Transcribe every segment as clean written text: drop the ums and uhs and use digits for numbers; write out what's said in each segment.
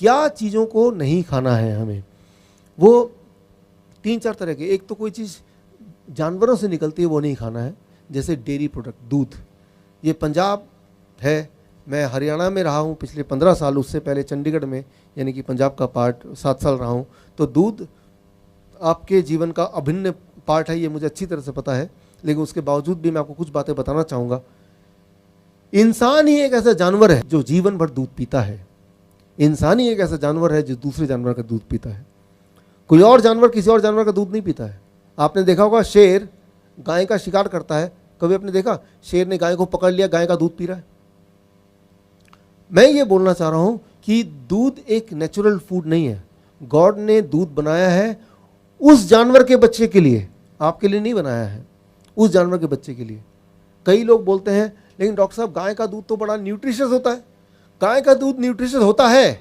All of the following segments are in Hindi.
क्या चीज़ों को नहीं खाना है हमें, वो 3-4 तरह के। एक तो कोई चीज़ जानवरों से निकलती है वो नहीं खाना है, जैसे डेयरी प्रोडक्ट, दूध। ये पंजाब है, मैं हरियाणा में रहा हूँ पिछले 15 साल, उससे पहले चंडीगढ़ में यानी कि पंजाब का पार्ट 7 साल रहा हूँ। तो दूध आपके जीवन का अभिन्न पार्ट है, ये मुझे अच्छी तरह से पता है, लेकिन उसके बावजूद भी मैं आपको कुछ बातें बताना चाहूँगा। इंसान ही एक ऐसा जानवर है जो जीवन भर दूध पीता है। इंसान ही एक ऐसा जानवर है जो दूसरे जानवर का दूध पीता है। कोई और जानवर किसी और जानवर का दूध नहीं पीता है। आपने देखा होगा शेर गाय का शिकार करता है, कभी आपने देखा शेर ने गाय को पकड़ लिया, गाय का दूध पी रहा है? मैं ये बोलना चाह रहा हूं कि दूध एक नेचुरल फूड नहीं है। गॉड ने दूध बनाया है उस जानवर के बच्चे के लिए, आपके लिए नहीं बनाया है, उस जानवर के बच्चे के लिए। कई लोग बोलते हैं लेकिन डॉक्टर साहब गाय का दूध तो बड़ा न्यूट्रिशियस होता है। गाय का दूध न्यूट्रिशियस होता है,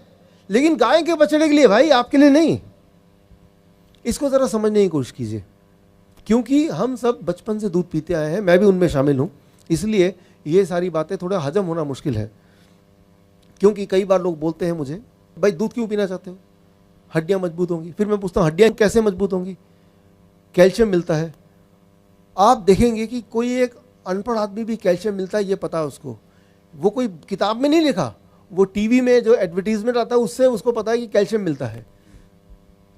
लेकिन गाय के बछड़े के लिए भाई, आपके लिए नहीं। इसको ज़रा समझने की कोशिश कीजिए, क्योंकि हम सब बचपन से दूध पीते आए हैं, मैं भी उनमें शामिल हूँ, इसलिए ये सारी बातें थोड़ा हजम होना मुश्किल है। क्योंकि कई बार लोग बोलते हैं मुझे, भाई दूध क्यों पीना चाहते हो, हड्डियाँ मजबूत होंगी। फिर मैं पूछता हूँ हड्डियाँ कैसे मजबूत होंगी? कैल्शियम मिलता है। आप देखेंगे कि कोई एक अनपढ़ आदमी भी कैल्शियम मिलता है ये पता है उसको, वो कोई किताब में नहीं लिखा, वो टीवी में जो एडवर्टीजमेंट आता है उससे उसको पता है कि कैल्शियम मिलता है।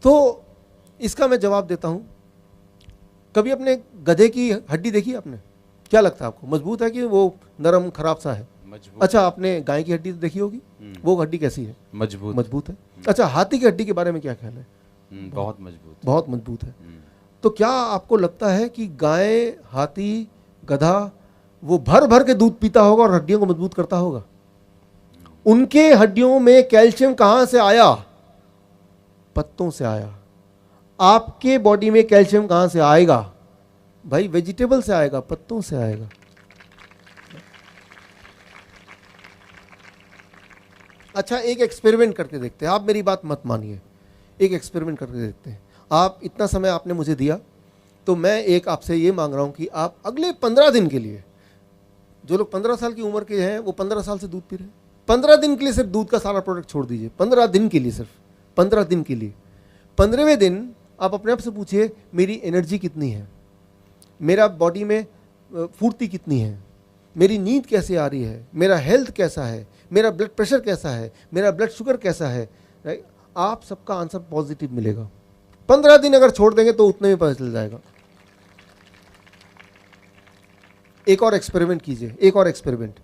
तो इसका मैं जवाब देता हूँ, कभी अपने गधे की हड्डी देखी आपने? क्या लगता है आपको, मजबूत है कि वो नरम खराब सा है? मजबूत। अच्छा, आपने गाय की हड्डी देखी होगी, वो हड्डी कैसी है? मजबूत। मजबूत है। अच्छा, हाथी की हड्डी के बारे में क्या ख्याल है? बहुत मजबूत, बहुत मजबूत है। तो क्या आपको लगता है कि गाय, हाथी, गधा वो भर भर के दूध पीता होगा और हड्डियों को मजबूत करता होगा? उनके हड्डियों में कैल्शियम कहां से आया? पत्तों से आया। आपके बॉडी में कैल्शियम कहां से आएगा भाई? वेजिटेबल से आएगा, पत्तों से आएगा। अच्छा, एक एक्सपेरिमेंट करके देखते हैं, आप मेरी बात मत मानिए, एक एक्सपेरिमेंट करके देखते हैं। आप इतना समय आपने मुझे दिया, तो मैं एक आपसे ये मांग रहा हूं कि आप अगले 15 दिन के लिए, जो लोग 15 साल की उम्र के हैं वो 15 साल से दूध पी रहे हैं, 15 दिन के लिए सिर्फ दूध का सारा प्रोडक्ट छोड़ दीजिए। 15 दिन के लिए, सिर्फ 15 दिन के लिए। 15वें दिन आप अपने आप से पूछिए मेरी एनर्जी कितनी है, मेरा बॉडी में फुर्ती कितनी है, मेरी नींद कैसे आ रही है, मेरा हेल्थ कैसा है, मेरा ब्लड प्रेशर कैसा है, मेरा ब्लड शुगर कैसा है। राइट? आप सबका आंसर पॉजिटिव मिलेगा। 15 दिन अगर छोड़ देंगे तो उतने में पता चल जाएगा। एक और एक्सपेरिमेंट कीजिए, एक और एक्सपेरिमेंट।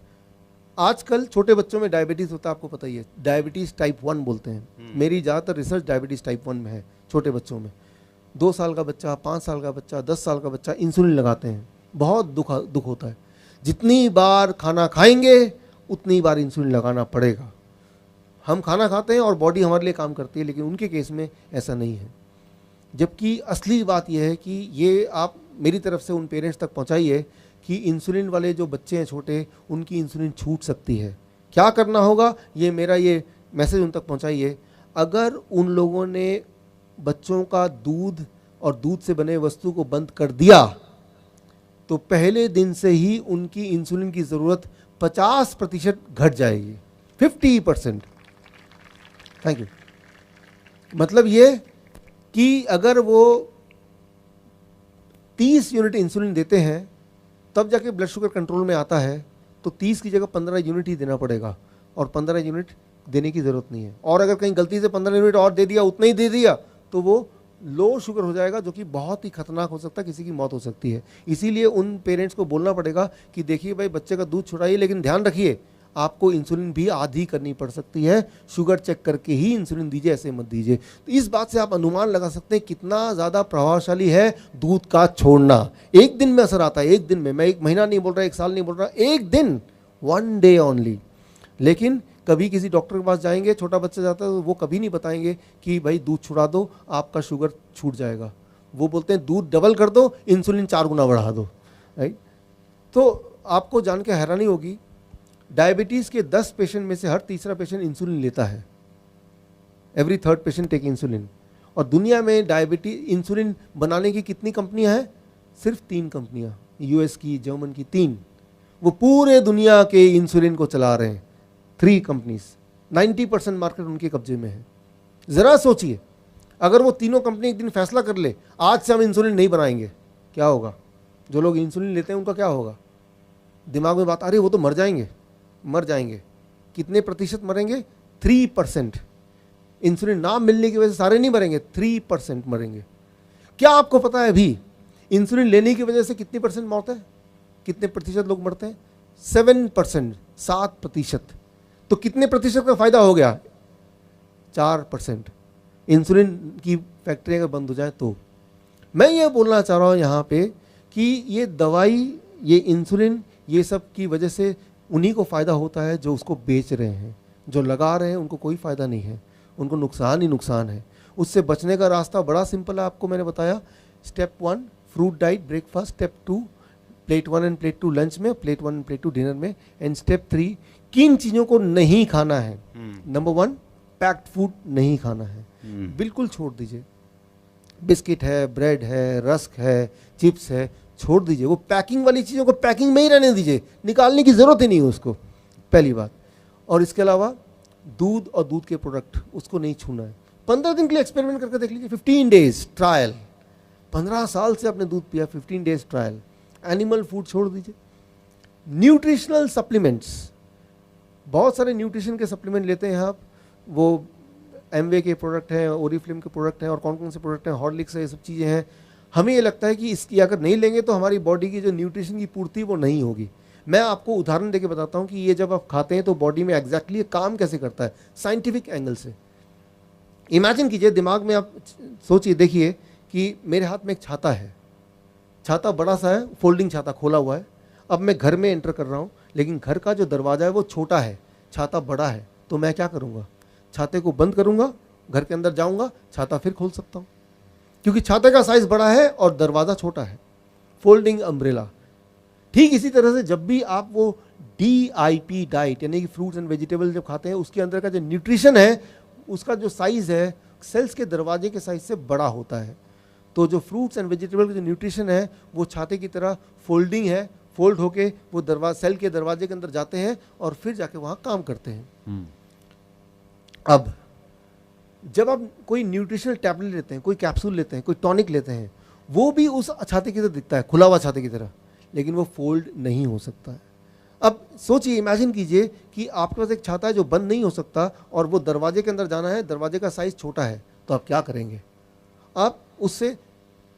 आजकल छोटे बच्चों में डायबिटीज होता है, आपको पता ही है, डायबिटीज टाइप 1 बोलते हैं। मेरी ज़्यादातर रिसर्च डायबिटीज टाइप 1 में है, छोटे बच्चों में। 2 साल का बच्चा, 5 साल का बच्चा, 10 साल का बच्चा इंसुलिन लगाते हैं, बहुत दुख होता है। जितनी बार खाना खाएंगे उतनी बार इंसुलिन लगाना पड़ेगा। हम खाना खाते हैं और बॉडी हमारे लिए काम करती है, लेकिन उनके केस में ऐसा नहीं है। जबकि असली बात यह है कि ये आप मेरी तरफ से उन पेरेंट्स तक पहुंचाइए कि इंसुलिन वाले जो बच्चे हैं छोटे, उनकी इंसुलिन छूट सकती है। क्या करना होगा, ये मेरा ये मैसेज उन तक पहुंचाइए। अगर उन लोगों ने बच्चों का दूध और दूध से बने वस्तु को बंद कर दिया तो पहले दिन से ही उनकी इंसुलिन की ज़रूरत 50% घट जाएगी, 50%। Thank you. मतलब ये कि अगर वो 30 यूनिट इंसुलिन देते हैं तब जाके ब्लड शुगर कंट्रोल में आता है, तो 30 की जगह 15 यूनिट ही देना पड़ेगा, और 15 यूनिट देने की ज़रूरत नहीं है। और अगर कहीं गलती से 15 यूनिट और दे दिया, उतना ही दे दिया, तो वो लो शुगर हो जाएगा, जो कि बहुत ही खतरनाक हो सकता है, किसी की मौत हो सकती है। इसीलिए उन पेरेंट्स को बोलना पड़ेगा कि देखिए भाई, बच्चे का दूध छुड़ाइए, लेकिन ध्यान रखिए आपको इंसुलिन भी आधी करनी पड़ सकती है, शुगर चेक करके ही इंसुलिन दीजिए, ऐसे मत दीजिए। तो इस बात से आप अनुमान लगा सकते हैं कितना ज़्यादा प्रभावशाली है दूध का छोड़ना। एक दिन में असर आता है, एक दिन में। मैं 1 महीना नहीं बोल रहा, 1 साल नहीं बोल रहा, एक दिन, 1 डे ओनली। लेकिन कभी किसी डॉक्टर के पास जाएंगे, छोटा बच्चा जाता है, तो वो कभी नहीं बताएंगे कि भाई दूध छुड़ा दो, आपका शुगर छूट जाएगा। वो बोलते हैं दूध डबल कर दो, इंसुलिन 4 गुना बढ़ा दो। राइट? तो आपको जान के हैरानी होगी, डायबिटीज़ के 10 पेशेंट में से हर तीसरा पेशेंट इंसुलिन लेता है। Every third patient take insulin. और दुनिया में डायबिटीज इंसुलिन बनाने की कितनी कंपनियां हैं? सिर्फ 3 कंपनियां, यूएस की, जर्मन की, 3। वो पूरे दुनिया के इंसुलिन को चला रहे हैं, 3 कंपनीज। 90% मार्केट उनके कब्जे में है। ज़रा सोचिए, अगर वो तीनों कंपनी एक दिन फैसला कर ले आज से हम इंसुलिन नहीं बनाएंगे, क्या होगा? जो लोग इंसुलिन लेते हैं उनका क्या होगा? दिमाग में बात आ रही है वो तो मर जाएंगे, मर जाएंगे। कितने प्रतिशत मरेंगे? 3%। इंसुलिन ना मिलने की वजह से सारे नहीं मरेंगे, 3% मरेंगे। क्या आपको पता है अभी इंसुलिन लेने की वजह से कितनी परसेंट मौत है? कितने प्रतिशत लोग मरते हैं? 7%, 7%। तो कितने प्रतिशत का फायदा हो गया? 4%। इंसुलिन की फैक्ट्री अगर बंद हो जाए तो। मैं ये बोलना चाह रहा हूँ यहाँ पे कि ये दवाई, ये इंसुलिन, ये सब की वजह से उन्हीं को फ़ायदा होता है जो उसको बेच रहे हैं। जो लगा रहे हैं उनको कोई फ़ायदा नहीं है, उनको नुकसान ही नुकसान है। उससे बचने का रास्ता बड़ा सिंपल है, आपको मैंने बताया। Step 1 fruit diet breakfast, step 2 plate 1 end plate 2 lunch में, प्लेट 1 एंड प्लेट 2 डिनर में, एंड स्टेप 3 किन चीज़ों को नहीं खाना है। नंबर 1 पैक्ड फूड नहीं खाना है, बिल्कुल छोड़ दीजिए। बिस्किट है, ब्रेड है, रस्क है, चिप्स है, छोड़ दीजिए। वो पैकिंग वाली चीज़ों को पैकिंग में ही रहने दीजिए, निकालने की ज़रूरत ही नहीं है उसको, पहली बात। और इसके अलावा दूध और दूध के प्रोडक्ट, उसको नहीं छूना है। 15 दिन के लिए एक्सपेरिमेंट करके देख लीजिए, 15 डेज ट्रायल। 15 साल से आपने दूध पिया, 15 डेज ट्रायल। एनिमल फूड छोड़ दीजिए। न्यूट्रिशनल सप्लीमेंट्स, बहुत सारे न्यूट्रिशन के सप्लीमेंट लेते हैं आप, वो एमवे के प्रोडक्ट हैं, ओरिफ्लेम के प्रोडक्ट हैं, और कौन कौन से प्रोडक्ट हैं, हॉर्लिक्स है, ये सब चीज़ें हैं। हमें ये लगता है कि इसकी अगर नहीं लेंगे तो हमारी बॉडी की जो न्यूट्रिशन की पूर्ति वो नहीं होगी। मैं आपको उदाहरण देके बताता हूँ कि ये जब आप खाते हैं तो बॉडी में एग्जैक्टली काम कैसे करता है, साइंटिफिक एंगल से। इमेजिन कीजिए, दिमाग में आप सोचिए, देखिए कि मेरे हाथ में एक छाता है, छाता बड़ा सा है, फोल्डिंग छाता खोला हुआ है। अब मैं घर में एंटर कर रहा हूँ, लेकिन घर का जो दरवाज़ा है वो छोटा है, छाता बड़ा है, तो मैं क्या करूँगा? छाते को बंद करूँगा, घर के अंदर जाऊँगा, छाता फिर खोल सकता हूँ, क्योंकि छाते का साइज़ बड़ा है और दरवाज़ा छोटा है, फोल्डिंग अम्ब्रेला। ठीक इसी तरह से जब भी आप वो DIP डाइट यानी कि फ्रूट्स एंड वेजिटेबल जब खाते हैं, उसके अंदर का जो न्यूट्रिशन है उसका जो साइज़ है सेल्स के दरवाजे के साइज़ से बड़ा होता है। तो जो फ्रूट्स एंड वेजिटेबल का जो न्यूट्रिशन है वो छाते की तरह फोल्डिंग है, फोल्ड होके वो दरवाजे, सेल के दरवाजे के अंदर जाते हैं और फिर जाके वहाँ काम करते हैं। अब जब आप कोई न्यूट्रिशनल टैबलेट लेते हैं, कोई कैप्सूल लेते हैं, कोई टॉनिक लेते हैं, वो भी उस छाते की तरह दिखता है, खुला हुआ छाते की तरह, लेकिन वो फोल्ड नहीं हो सकता है। अब सोचिए, इमेजिन कीजिए कि आपके पास एक छाता है जो बंद नहीं हो सकता और वो दरवाजे के अंदर जाना है, दरवाजे का साइज़ छोटा है, तो आप क्या करेंगे? आप उससे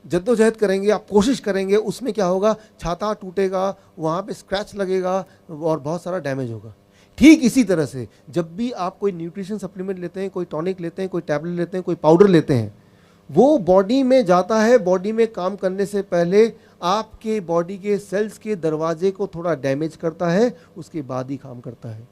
जद्दोजहद करेंगे, आप कोशिश करेंगे, उसमें क्या होगा? छाता टूटेगा, वहाँ पे स्क्रैच लगेगा और बहुत सारा डैमेज होगा। ठीक इसी तरह से जब भी आप कोई न्यूट्रिशन सप्लीमेंट लेते हैं, कोई टॉनिक लेते हैं, कोई टैबलेट लेते हैं, कोई पाउडर लेते हैं, वो बॉडी में जाता है, बॉडी में काम करने से पहले आपके बॉडी के सेल्स के दरवाजे को थोड़ा डैमेज करता है, उसके बाद ही काम करता है।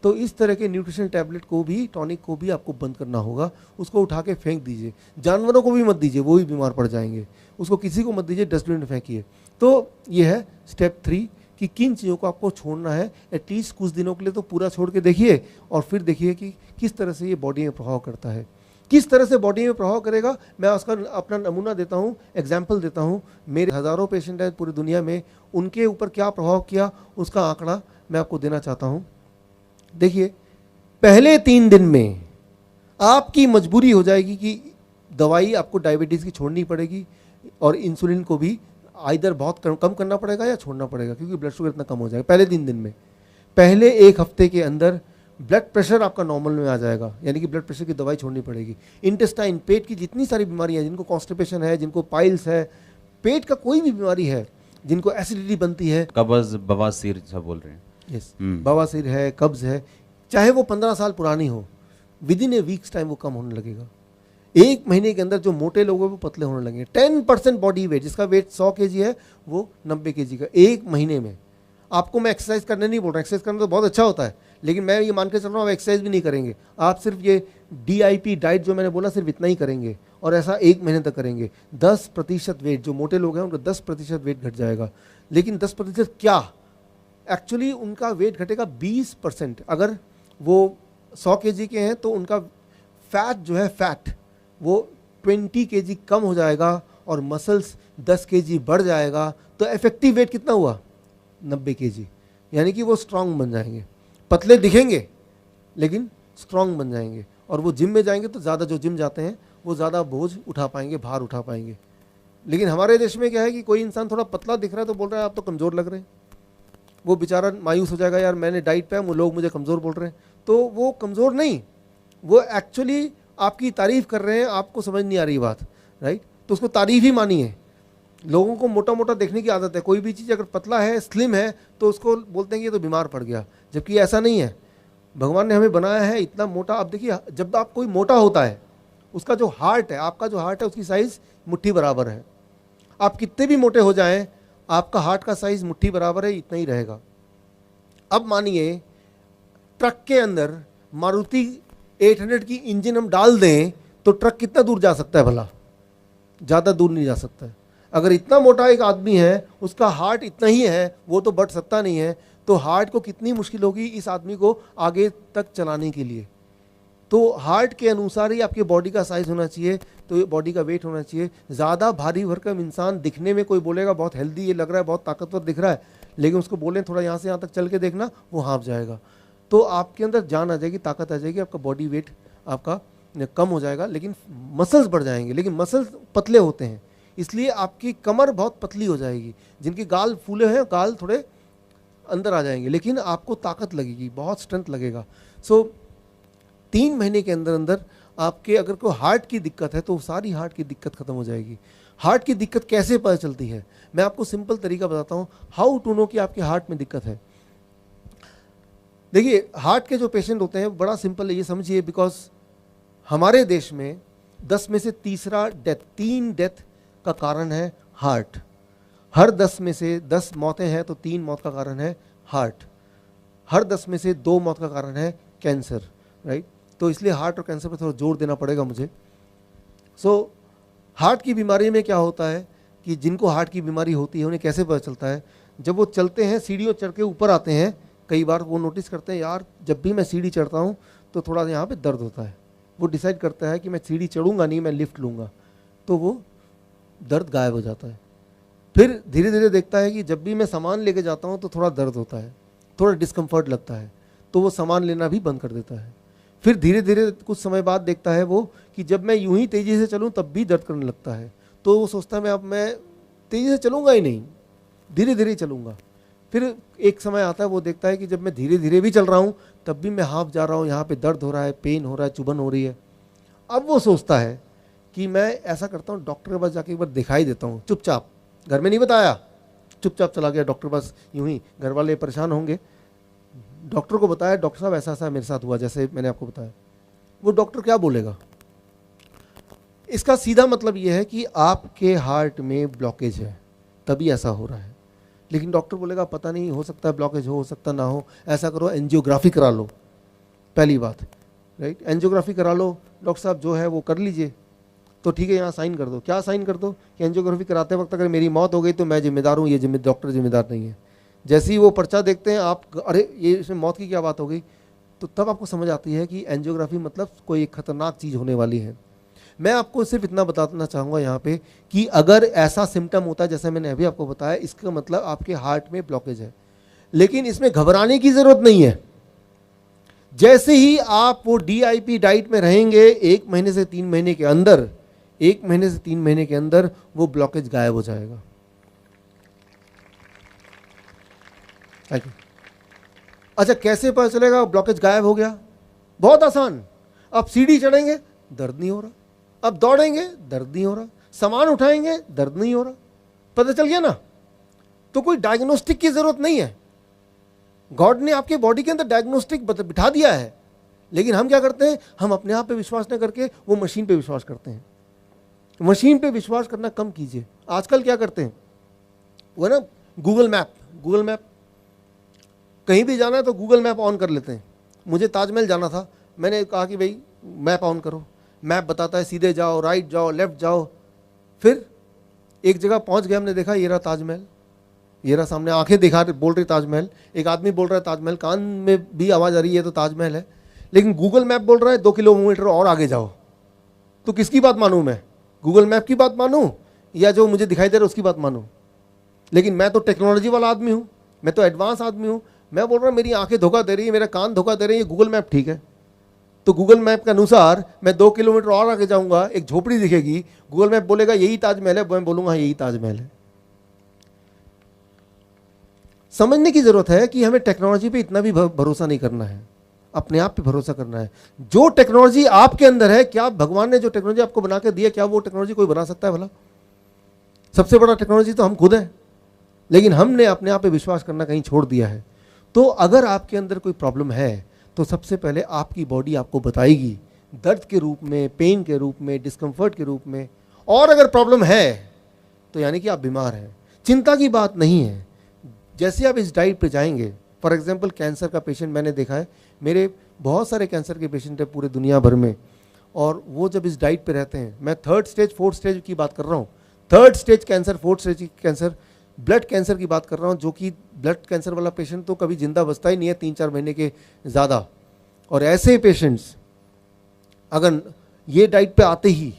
तो इस तरह के न्यूट्रिशन टैबलेट को भी, टॉनिक को भी आपको बंद करना होगा, उसको उठा के फेंक दीजिए। जानवरों को भी मत दीजिए, वो भी बीमार पड़ जाएंगे, उसको किसी को मत दीजिए, डस्टबिन में फेंकिए। तो ये है स्टेप 3 कि किन चीज़ों को आपको छोड़ना है। एटलीस्ट कुछ दिनों के लिए तो पूरा छोड़ के देखिए और फिर देखिए कि किस तरह से ये बॉडी में प्रभाव करता है। किस तरह से बॉडी में प्रभाव करेगा, मैं उसका अपना नमूना देता हूँ, एग्जाम्पल देता हूँ। मेरे हज़ारों पेशेंट हैं पूरी दुनिया में, उनके ऊपर क्या प्रभाव किया उसका आंकड़ा मैं आपको देना चाहता हूँ। देखिए, पहले 3 दिन में आपकी मजबूरी हो जाएगी कि दवाई आपको डायबिटीज़ की छोड़नी पड़ेगी और इंसुलिन को भी आइदर बहुत कम करना पड़ेगा या छोड़ना पड़ेगा, क्योंकि ब्लड शुगर इतना कम हो जाएगा पहले 3 दिन में। पहले 1 हफ्ते के अंदर ब्लड प्रेशर आपका नॉर्मल में आ जाएगा, यानी कि ब्लड प्रेशर की दवाई छोड़नी पड़ेगी। इंटेस्टाइन, पेट की जितनी सारी बीमारियां हैं, जिनको कॉन्स्टिपेशन है, जिनको पाइल्स है, पेट का कोई भी बीमारी है, जिनको एसिडिटी बनती है, कब्ज, बवासीर सब बोल रहे हैं, यस, बवासीर है, कब्ज है, चाहे वो 15 साल पुरानी हो, with in A weeks time वो कम होने लगेगा। 1 महीने के अंदर जो मोटे लोग हैं वो पतले होने लगेंगे। 10% बॉडी वेट, जिसका वेट 100 kg है वो 90 kg का 1 महीने में। आपको मैं एक्सरसाइज करने नहीं बोल रहा, एक्सरसाइज करना तो बहुत अच्छा होता है, लेकिन मैं ये मान के चल रहा हूँ आप एक्सरसाइज भी नहीं करेंगे, आप सिर्फ ये DIP डाइट जो मैंने बोला सिर्फ इतना ही करेंगे और ऐसा 1 महीने तक करेंगे। 10% वेट, जो मोटे लोग हैं उनका 10% वेट घट जाएगा। लेकिन 10% क्या, एक्चुअली उनका वेट घटेगा 20%। अगर वो 100 kg के हैं तो उनका फैट जो है, फैट वो 20 kg कम हो जाएगा और मसल्स 10 kg बढ़ जाएगा। तो इफेक्टिव वेट कितना हुआ? 90 kg, यानी कि वो स्ट्रांग बन जाएंगे, पतले दिखेंगे लेकिन स्ट्रांग बन जाएंगे, और वो जिम में जाएंगे तो ज़्यादा, जो जिम जाते हैं वो ज़्यादा बोझ उठा पाएंगे, भार उठा पाएंगे। लेकिन हमारे देश में क्या है कि कोई इंसान थोड़ा पतला दिख रहा है तो बोल रहा है आप तो कमज़ोर लग रहे हैं, वो बेचारा मायूस हो जाएगा, यार मैंने डाइट पे है, लोग मुझे कमज़ोर बोल रहे हैं। तो वो कमज़ोर नहीं, वो एक्चुअली आपकी तारीफ़ कर रहे हैं, आपको समझ नहीं आ रही बात, राइट। तो उसको तारीफ़ ही मानिए। लोगों को मोटा मोटा देखने की आदत है, कोई भी चीज़ अगर पतला है, स्लिम है, तो उसको बोलते हैं कि ये तो बीमार पड़ गया, जबकि ऐसा नहीं है। भगवान ने हमें बनाया है इतना मोटा। अब देखिए, जब आप कोई मोटा होता है, उसका जो हार्ट है, आपका जो हार्ट है, उसकी साइज़ मुट्ठी बराबर है। आप कितने भी मोटे हो जाएं, आपका हार्ट का साइज़ मुट्ठी बराबर है, इतना ही रहेगा। अब मानिए ट्रक के अंदर मारुति 800 की इंजन हम डाल दें तो ट्रक कितना दूर जा सकता है भला? ज़्यादा दूर नहीं जा सकता है। अगर इतना मोटा एक आदमी है, उसका हार्ट इतना ही है, वो तो बढ़ सकता नहीं है, तो हार्ट को कितनी मुश्किल होगी इस आदमी को आगे तक चलाने के लिए। तो हार्ट के अनुसार ही आपके बॉडी का साइज़ होना चाहिए, तो बॉडी का वेट होना चाहिए। ज़्यादा भारी भरकम इंसान दिखने में, कोई बोलेगा बहुत हेल्दी ये लग रहा है, बहुत ताकतवर दिख रहा है, लेकिन उसको बोलें थोड़ा यहाँ से यहाँ तक चल के देखना, वो हाँफ जाएगा। तो आपके अंदर जान आ जाएगी, ताकत आ जाएगी, आपका बॉडी वेट आपका कम हो जाएगा, लेकिन मसल्स बढ़ जाएंगे। लेकिन मसल्स पतले होते हैं, इसलिए आपकी कमर बहुत पतली हो जाएगी। जिनके गाल फूले हैं, गाल थोड़े अंदर आ जाएंगे, लेकिन आपको ताकत लगेगी, बहुत स्ट्रेंथ लगेगा। सो 3 महीने के अंदर अंदर आपके अगर कोई हार्ट की दिक्कत है तो सारी हार्ट की दिक्कत खत्म हो जाएगी। हार्ट की दिक्कत कैसे पता चलती है? मैं आपको सिंपल तरीका बताता हूँ, हाउ टू नो कि आपके हार्ट में दिक्कत है। देखिए, हार्ट के जो पेशेंट होते हैं बड़ा सिंपल है, ये समझिए, बिकॉज हमारे देश में 10 में से तीसरा डेथ, 3 डेथ का कारण है हार्ट। हर 10 में से 10 मौतें हैं तो 3 मौत का कारण है हार्ट। हर 10 में से 2 मौत का कारण है कैंसर, राइट। तो इसलिए हार्ट और कैंसर पर थोड़ा जोर देना पड़ेगा मुझे। सो हार्ट की बीमारी में क्या होता है कि जिनको हार्ट की बीमारी होती है उन्हें कैसे पता चलता है? जब वो चलते हैं, सीढ़ियों चढ़ के ऊपर आते हैं, कई बार वो नोटिस करते हैं, यार जब भी मैं सीढ़ी चढ़ता हूँ तो थोड़ा यहाँ पे दर्द होता है। वो डिसाइड करता है कि मैं सीढ़ी चढ़ूंगा नहीं, मैं लिफ्ट लूँगा, तो वो दर्द गायब हो जाता है। फिर धीरे धीरे देखता है कि जब भी मैं सामान लेके जाता हूँ तो थोड़ा दर्द होता है, थोड़ा डिस्कम्फर्ट लगता है, तो वो सामान लेना भी बंद कर देता है। फिर धीरे धीरे कुछ समय बाद देखता है वो कि जब मैं यूं ही तेज़ी से चलूं तब भी दर्द करने लगता है, तो वो सोचता है मैं तेज़ी से चलूँगा ही नहीं, धीरे धीरे चलूँगा। फिर एक समय आता है वो देखता है कि जब मैं धीरे धीरे भी चल रहा हूँ तब भी मैं हाँफ जा रहा हूँ, यहाँ पे दर्द हो रहा है, पेन हो रहा है, चुभन हो रही है। अब वो सोचता है कि मैं ऐसा करता हूँ, डॉक्टर के पास जाके एक बार दिखाई देता हूँ, चुपचाप, घर में नहीं बताया, चुपचाप चला गया डॉक्टर के पास, यूं ही, घर वाले परेशान होंगे, डॉक्टर को बताया, डॉक्टर साहब ऐसा ऐसा मेरे साथ हुआ, जैसे मैंने आपको बताया। वो डॉक्टर क्या बोलेगा? इसका सीधा मतलब ये है कि आपके हार्ट में ब्लॉकेज है, तभी ऐसा हो रहा है। लेकिन डॉक्टर बोलेगा पता नहीं, हो सकता है ब्लॉकेज हो सकता ना हो, ऐसा करो एंजियोग्राफी करा लो, पहली बात, राइट। एंजियोग्राफी करा लो, डॉक्टर साहब जो है वो कर लीजिए, तो ठीक है, यहाँ साइन कर दो। क्या साइन कर दो? कि एंजियोग्राफी कराते वक्त अगर मेरी मौत हो गई तो मैं जिम्मेदार हूँ, ये डॉक्टर जिम्मेदार नहीं है। जैसे ही वो पर्चा देखते हैं आप, अरे ये इसमें मौत की क्या बात हो गई, तो तब आपको समझ आती है कि एंजियोग्राफी मतलब कोई एक खतरनाक चीज़ होने वाली है। मैं आपको सिर्फ इतना बताना चाहूँगा यहाँ पे कि अगर ऐसा सिम्टम होता है जैसे मैंने अभी आपको बताया, इसका मतलब आपके हार्ट में ब्लॉकेज है। लेकिन इसमें घबराने की ज़रूरत नहीं है। जैसे ही आप वो DIP डाइट में रहेंगे, 1 महीने से 3 महीने के अंदर, 1 महीने से 3 महीने के अंदर वो ब्लॉकेज गायब हो जाएगा। अच्छा, कैसे पता चलेगा ब्लॉकेज गायब हो गया? बहुत आसान। अब सीढ़ी चढ़ेंगे, दर्द नहीं हो रहा, अब दौड़ेंगे, दर्द नहीं हो रहा, सामान उठाएंगे, दर्द नहीं हो रहा, पता चल गया ना। तो कोई डायग्नोस्टिक की जरूरत नहीं है, गॉड ने आपके बॉडी के अंदर डायग्नोस्टिक बिठा दिया है। लेकिन हम क्या करते हैं? हम अपने आप पे विश्वास न करके वो मशीन पे विश्वास करते हैं। मशीन पे विश्वास करना कम कीजिए। आजकल क्या करते हैं, वो ना गूगल मैप, कहीं भी जाना है तो गूगल मैप ऑन कर लेते हैं। मुझे ताजमहल जाना था, मैंने कहा कि भाई मैप ऑन करो, मैप बताता है सीधे जाओ, राइट जाओ, लेफ्ट जाओ। फिर एक जगह पहुंच गए, हमने देखा ये रहा ताजमहल, ये रहा सामने, आंखें दिखा बोल रही ताजमहल, एक आदमी बोल रहा है ताजमहल, कान में भी आवाज़ आ रही है तो ताजमहल है। लेकिन गूगल मैप बोल रहा है 2 किलोमीटर और आगे जाओ। तो किसकी बात मानूं मैं? गूगल मैप की बात मानूं या जो मुझे दिखाई दे रहा है उसकी बात मानूं? लेकिन मैं तो टेक्नोलॉजी वाला आदमी हूँ, मैं तो एडवांस आदमी हूँ। मैं बोल रहा हूँ मेरी आंखें धोखा दे रही है, मेरा कान धोखा दे रही है, गूगल मैप ठीक है। तो गूगल मैप के अनुसार मैं 2 किलोमीटर और आगे जाऊंगा, एक झोपड़ी दिखेगी, गूगल मैप बोलेगा यही ताजमहल है, मैं बोलूंगा यही ताजमहल है। समझने की जरूरत है कि हमें टेक्नोलॉजी पे इतना भी भरोसा नहीं करना है, अपने आप पे भरोसा करना है। जो टेक्नोलॉजी आपके अंदर है, क्या भगवान ने जो टेक्नोलॉजी आपको बना के दी है, क्या वो टेक्नोलॉजी कोई बना सकता है भला? सबसे बड़ा टेक्नोलॉजी तो हम खुद हैं, लेकिन हमने अपने आप पे विश्वास करना कहीं छोड़ दिया है। तो अगर आपके अंदर कोई प्रॉब्लम है तो सबसे पहले आपकी बॉडी आपको बताएगी, दर्द के रूप में, पेन के रूप में, डिस्कम्फर्ट के रूप में। और अगर प्रॉब्लम है तो यानी कि आप बीमार हैं। चिंता की बात नहीं है। जैसे आप इस डाइट पे जाएंगे, फॉर एग्जांपल कैंसर का पेशेंट मैंने देखा है, मेरे बहुत सारे कैंसर के पेशेंट हैं पूरे दुनिया भर में, और वो जब इस डाइट पे रहते हैं, मैं 3rd स्टेज 4th स्टेज की बात कर रहा हूँ, 3rd stage cancer, 4th stage cancer, blood cancer की बात कर रहा हूँ, जो कि ब्लड कैंसर वाला पेशेंट तो कभी जिंदा बचता ही नहीं है 3-4 महीने के ज़्यादा। और ऐसे पेशेंट्स अगर ये डाइट पे आते ही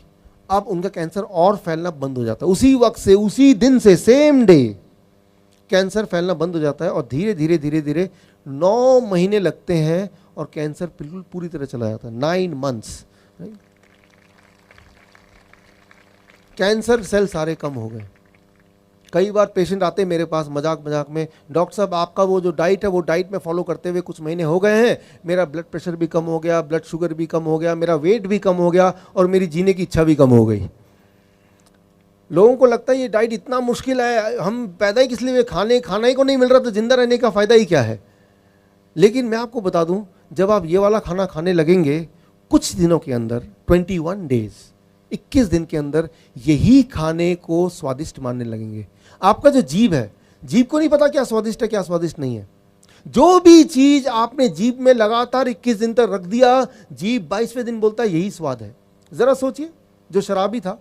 अब उनका कैंसर और फैलना बंद हो जाता है, उसी वक्त से, उसी दिन से, सेम डे कैंसर फैलना बंद हो जाता है। और धीरे धीरे धीरे धीरे 9 महीने लगते हैं और कैंसर बिल्कुल पूरी तरह चला जाता है। 9 months कैंसर सेल सारे कम हो गए। कई बार पेशेंट आते हैं मेरे पास मजाक मजाक में, डॉक्टर साहब आपका वो जो डाइट है, वो डाइट में फॉलो करते हुए कुछ महीने हो गए हैं, मेरा ब्लड प्रेशर भी कम हो गया, ब्लड शुगर भी कम हो गया, मेरा वेट भी कम हो गया और मेरी जीने की इच्छा भी कम हो गई। लोगों को लगता है ये डाइट इतना मुश्किल है, हम पैदा ही किस लिए हुए, खाना ही को नहीं मिल रहा तो जिंदा रहने का फ़ायदा ही क्या है। लेकिन मैं आपको बता दूं, जब आप ये वाला खाना खाने लगेंगे, कुछ दिनों के अंदर, 21 डेज, 21 दिन के अंदर यही खाने को स्वादिष्ट मानने लगेंगे। आपका जो जीभ है, जीभ को नहीं पता क्या स्वादिष्ट है क्या स्वादिष्ट नहीं है। जो भी चीज आपने जीभ में लगातार 21 दिन तक रख दिया, जीभ 22वें दिन बोलता है यही स्वाद है। जरा सोचिए, जो शराबी था,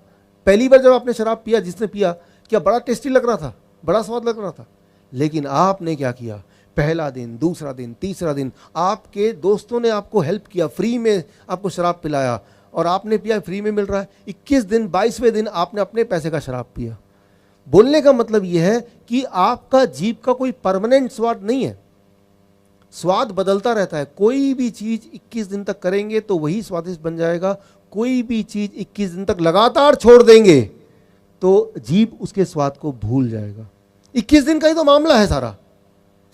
पहली बार जब आपने शराब पिया, जिसने पिया, क्या बड़ा टेस्टी लग रहा था, बड़ा स्वाद लग रहा था। लेकिन आपने क्या किया, पहला दिन, दूसरा दिन, तीसरा दिन, आपके दोस्तों ने आपको हेल्प किया, फ्री में आपको शराब पिलाया और आपने पिया, फ्री में मिल रहा है। 21 दिन, 22वें दिन आपने अपने पैसे का शराब पिया। बोलने का मतलब यह है कि आपका जीभ का कोई परमानेंट स्वाद नहीं है, स्वाद बदलता रहता है। कोई भी चीज 21 दिन तक करेंगे तो वही स्वादिष्ट बन जाएगा, कोई भी चीज 21 दिन तक लगातार छोड़ देंगे तो जीभ उसके स्वाद को भूल जाएगा। 21 दिन का ही तो मामला है सारा।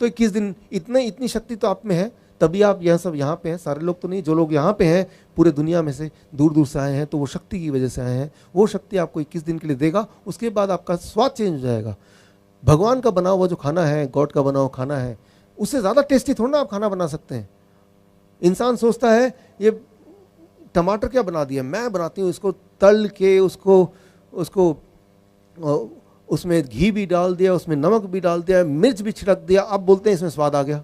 तो 21 दिन, इतनी शक्ति तो आप में है, तभी आप यह सब यहाँ पे हैं। सारे लोग तो नहीं, जो लोग यहाँ पे हैं पूरे दुनिया में से दूर दूर से आए हैं, तो वो शक्ति की वजह से आए हैं। वो शक्ति आपको 21 दिन के लिए देगा, उसके बाद आपका स्वाद चेंज हो जाएगा। भगवान का बना हुआ जो खाना है, गॉड का बना हुआ खाना है, उससे ज़्यादा टेस्टी थोड़ा ना आप खाना बना सकते हैं। इंसान सोचता है ये टमाटर क्या बना दिया, मैं बनाती हूँ इसको तल के, उसको उसमें घी भी डाल दिया, उसमें नमक भी डाल दिया, मिर्च भी छिड़क दिया, अब बोलते हैं इसमें स्वाद आ गया।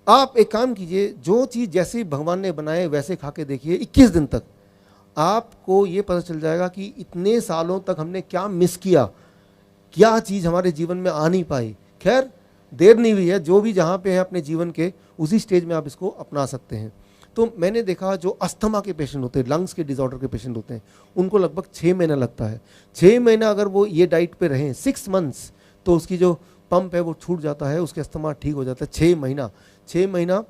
आप एक काम कीजिए, जो चीज़ जैसे भगवान ने बनाए वैसे खा के देखिए, 21 दिन तक आपको ये पता चल जाएगा कि इतने सालों तक हमने क्या मिस किया, क्या चीज़ हमारे जीवन में आ नहीं पाई। खैर, देर नहीं हुई है, जो भी जहाँ पे है अपने जीवन के उसी स्टेज में आप इसको अपना सकते हैं। तो मैंने देखा जो अस्थमा के पेशेंट होते हैं, लंग्स के डिसऑर्डर के पेशेंट होते हैं, उनको लगभग 6 महीना लगता है। 6 महीना अगर वो ये डाइट पे रहें, 6 months, तो उसकी जो पंप है वो छूट जाता है, उसके अस्थमा ठीक हो जाता है। 6 महीना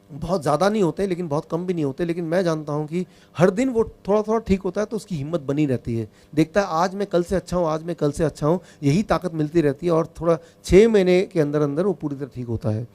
बहुत ज़्यादा नहीं होते लेकिन बहुत कम भी नहीं होते। लेकिन मैं जानता हूँ कि हर दिन वो थोड़ा थोड़ा ठीक होता है, तो उसकी हिम्मत बनी रहती है, देखता है आज मैं कल से अच्छा हूँ, आज मैं कल से अच्छा हूँ, यही ताकत मिलती रहती है और थोड़ा 6 महीने के अंदर अंदर वो पूरी तरह ठीक होता है।